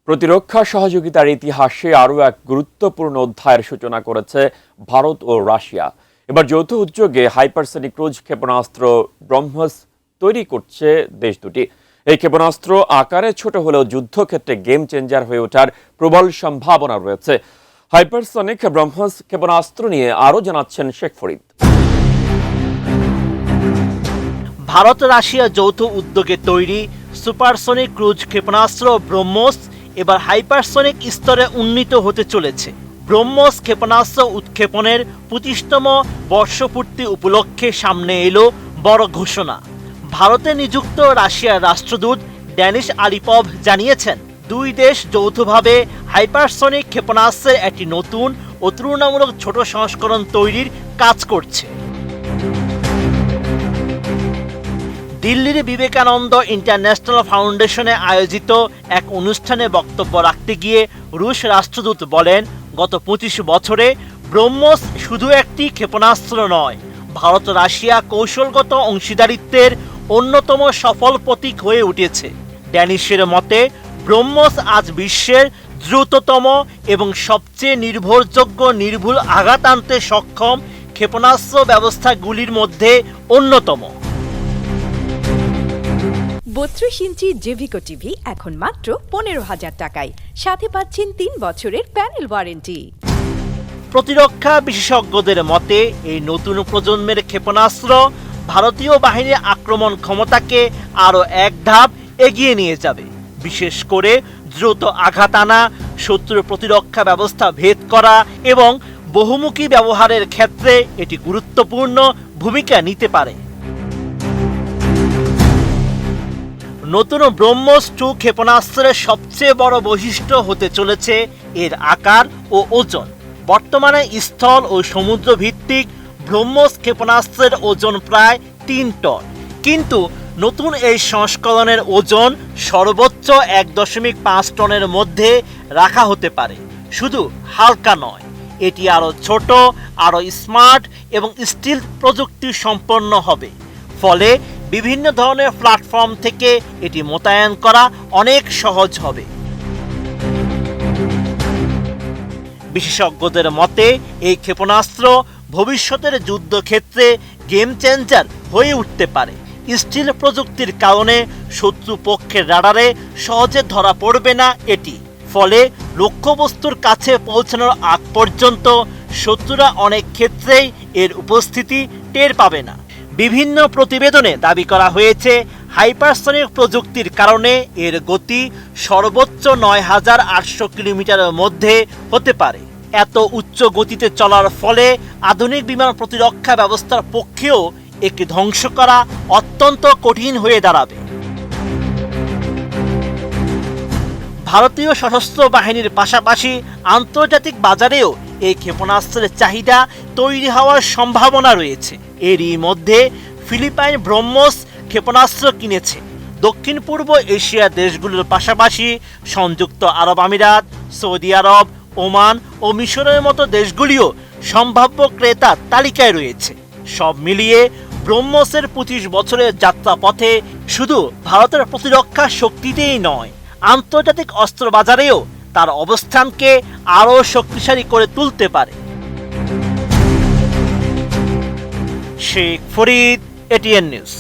প্রতিরক্ষা সহযোগিতার ইতিহাসে আরও এক গুরুত্বপূর্ণ অধ্যায়ের সূচনা করেছে ভারত ও রাশিয়া। এবার যৌথ উদ্যোগে হাইপারসনিক ক্রুজ ক্ষেপণাস্ত্র ব্রহ্মস তৈরি করছে দেশ দুটি। এই ক্ষেপণাস্ত্র আকারে ছোট হলেও যুদ্ধক্ষেত্রে গেম চেঞ্জার হয়ে ওঠার প্রবল সম্ভাবনা রয়েছে। হাইপারসনিক ব্রহ্মস ক্ষেপণাস্ত্র নিয়ে আরও জানাচ্ছেন শেখ ফরিদ। ভারত রাশিয়া যৌথ উদ্যোগে তৈরি সুপারসনিক ক্রুজ ক্ষেপণাস্ত্র ব্রহ্মস এবার হাইপারসনিক স্তরে উন্নীত হতে চলেছে। ব্রহ্মস ক্ষেপণাস্ত্র উৎক্ষেপণের ২৫তম বর্ষপূর্তি উপলক্ষে সামনে এলো বড় ঘোষণা। ভারতে নিযুক্ত রাশিয়ার রাষ্ট্রদূত ডেনিস আরিপভ জানিয়েছেন, দুই দেশ যৌথভাবে হাইপারসনিক ক্ষেপণাস্ত্রের একটি নতুন ও তুলনামূলক ছোট সংস্করণ তৈরির কাজ করছে। দিল্লির বিবেকানন্দ ইন্টারন্যাশনাল ফাউন্ডেশনে আয়োজিত এক অনুষ্ঠানে বক্তব্য রাখতে গিয়ে রুশ রাষ্ট্রদূত বলেন, গত ২৫ বছরে ব্রহ্মস শুধু একটি ক্ষেপণাস্ত্র নয়, ভারত রাশিয়া কৌশলগত অংশীদারিত্বের অন্যতম সফল প্রতীক হয়ে উঠেছে। ড্যানিশের মতে, ব্রহ্মস আজ বিশ্বের দ্রুততম এবং সবচেয়ে নির্ভরযোগ্য নির্ভুল আঘাত আনতে সক্ষম ক্ষেপণাস্ত্র ব্যবস্থাগুলির মধ্যে অন্যতম। ৩২ ইঞ্চি জেভিকো টিভি এখন মাত্র ১৫,০০০ টাকায়, সাথে পাচ্ছেন ৩ বছরের প্যানেল ওয়ারেন্টি। প্রতিরক্ষা বিশেষজ্ঞদের মতে, এই নতুন প্রজন্মের ক্ষেপণাস্ত্র ভারতীয় বাহিনীর আক্রমণ ক্ষমতাকে আরও এক ধাপ এগিয়ে নিয়ে যাবে। বিশেষ করে দ্রুত আঘাত আনা, শত্রুর প্রতিরক্ষা ব্যবস্থা ভেদ করা এবং বহুমুখী ব্যবহারের ক্ষেত্রে এটি গুরুত্বপূর্ণ ভূমিকা নিতে পারে। নতুন ব্রহ্মস 2 ক্ষেপণাস্ত্রের সবচেয়ে বড় বৈশিষ্ট্য হতে চলেছে এর আকার ও ওজন। বর্তমানে স্থল ও সমুদ্র ভিত্তিক ব্রহ্মস ক্ষেপণাস্ত্রের ওজন প্রায় ৩ টন, কিন্তু নতুন এই সংস্করণের ওজন সর্বোচ্চ ১.৫ টনের মধ্যে রাখা হতে পারে। শুধু হালকা নয়, এটি আরও ছোট, আরও স্মার্ট এবং স্টিল প্রযুক্তি সম্পন্ন হবে। ফলে বিভিন্ন ধরনের প্ল্যাটফর্ম থেকে এটি মোতায়েন করা অনেক সহজ হবে। বিশেষজ্ঞদের মতে, এই ক্ষেপণাস্ত্র ভবিষ্যতের যুদ্ধক্ষেত্রে গেম চেঞ্জার হয়ে উঠতে পারে। স্টিল প্রযুক্তির কারণে শত্রু পক্ষের রাডারে সহজে ধরা পড়বে না এটি। ফলে লক্ষ্যবস্তুর কাছে পৌঁছানোর আগ পর্যন্ত শত্রুরা অনেক ক্ষেত্রেই এর উপস্থিতি টের পাবে না। বিভিন্ন প্রতিবেদনে দাবি করা হয়েছে, হাইপারসনিক প্রযুক্তির কারণে এর গতি সর্বোচ্চ ৯,৮০০ কিলোমিটারের মধ্যে হতে পারে। এত উচ্চ গতিতে চলার ফলে আধুনিক বিমান প্রতিরক্ষা ব্যবস্থার পক্ষেও একে ধ্বংস করা অত্যন্ত কঠিন হয়ে দাঁড়াবে। ভারতীয় সশস্ত্র বাহিনীর পাশাপাশি আন্তর্জাতিক বাজারেও এই ক্ষেপণাস্ত্রের চাহিদা তৈরি হওয়ার সম্ভাবনা রয়েছে। এরই মধ্যে ফিলিপাইন ব্রহ্মস ক্ষেপণাস্ত্র কিনেছে। দক্ষিণ পূর্ব এশিয়ার দেশগুলোর পাশাপাশি সংযুক্ত আরব আমিরাত, সৌদি আরব, ওমান ও মিশরের মতো দেশগুলিও সম্ভাব্য ক্রেতার তালিকায় রয়েছে। সব মিলিয়ে ব্রহ্মসের ২৫ বছরের যাত্রাপথে শুধু ভারতের প্রতিরক্ষা শক্তিতেই নয়, আন্তর্জাতিক অস্ত্র বাজারেও তার অবস্থানকে আরও শক্তিশালী করে তুলতে পারে। Sheikh Farid, ATN news.